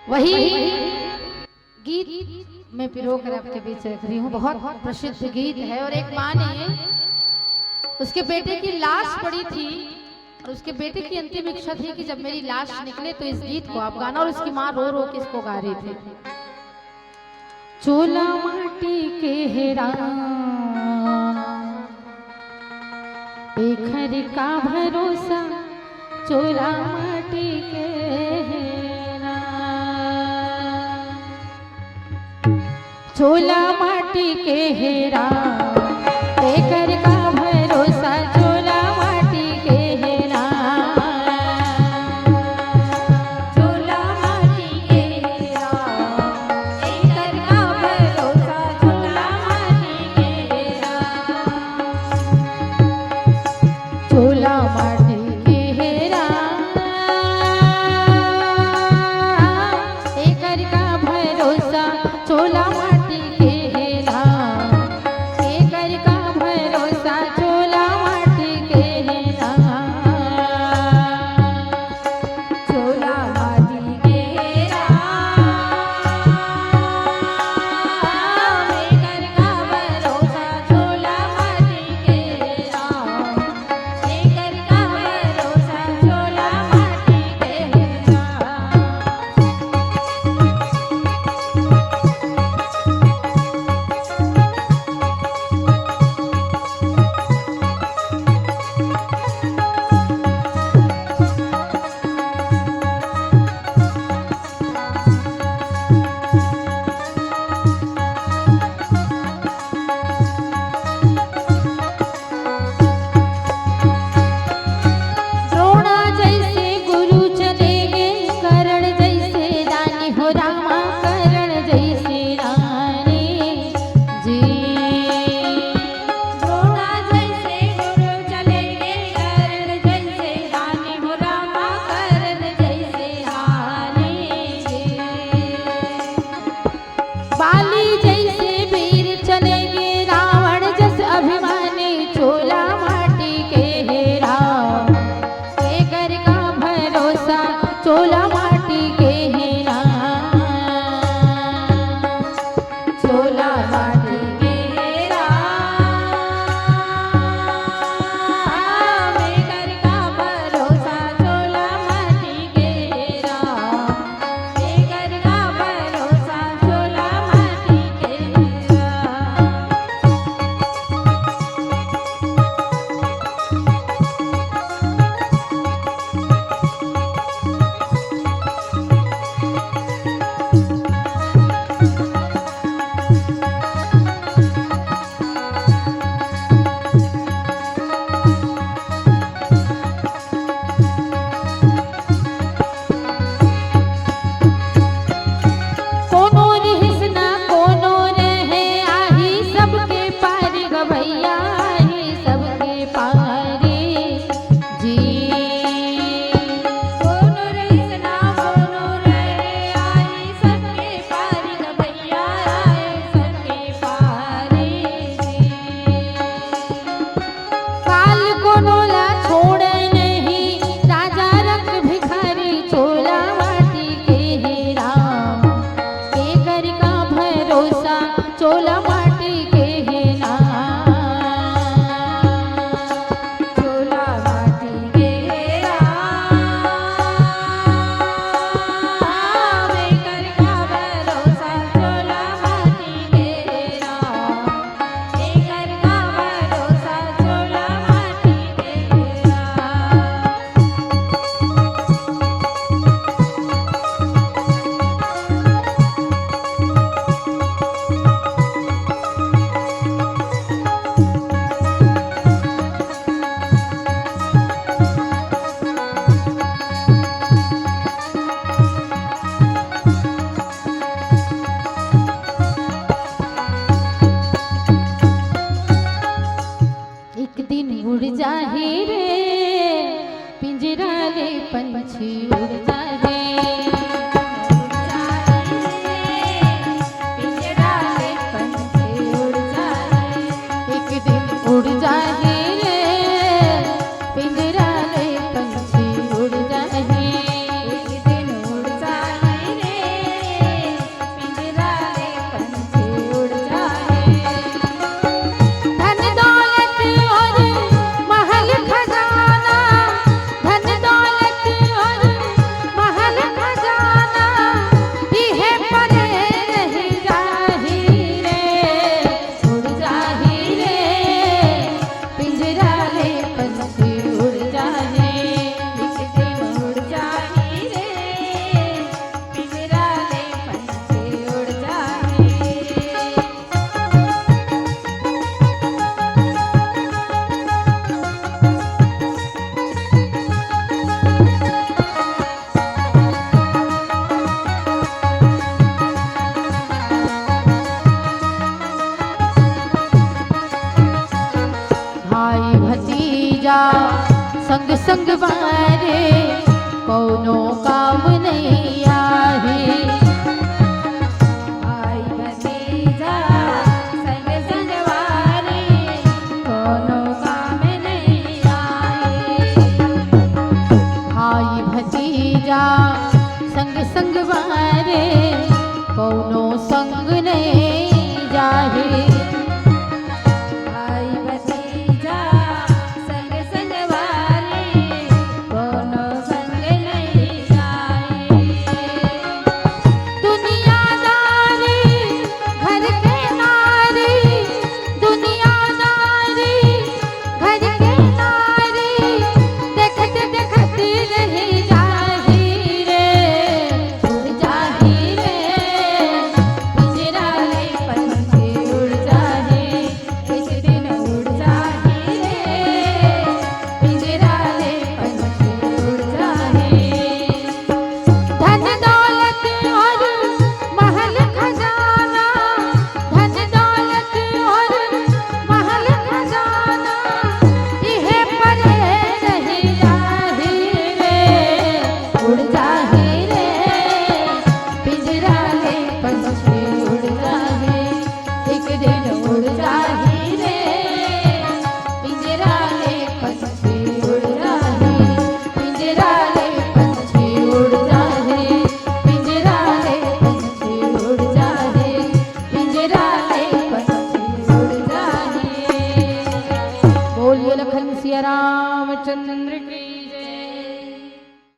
वही गीत मैं पिरो कर आपके बीच रख रही हूँ। बहुत प्रसिद्ध गीत है। और एक माँ ने उसके बेटे की लाश पड़ी थी और उसके बेटे की अंतिम इच्छा थी कि जब मेरी लाश निकले तो इस गीत को आप गाना। और उसकी माँ रो रो के इसको गा रही थी। चोला माटी के हेरा बेखर का भरोसा, चोला माटी के हेरा, चोला माटी के हेरा बेखर का भरोसा, चोला माटी के हेरा, चोला माटी के हेरा बेखर का भरोसा, चोला माटी के हेरा, चोला माटी के हेरा बेखर का भरोसा, चोला माटी के हेरा बेखर का भरोसा, संग संग वारे कोनो काम नहीं आहे। भाई भतीजा संग संग वारे कोनो काम नहीं आए। भाई भतीजा संग संग वारे कोनो संग नहीं जाहे।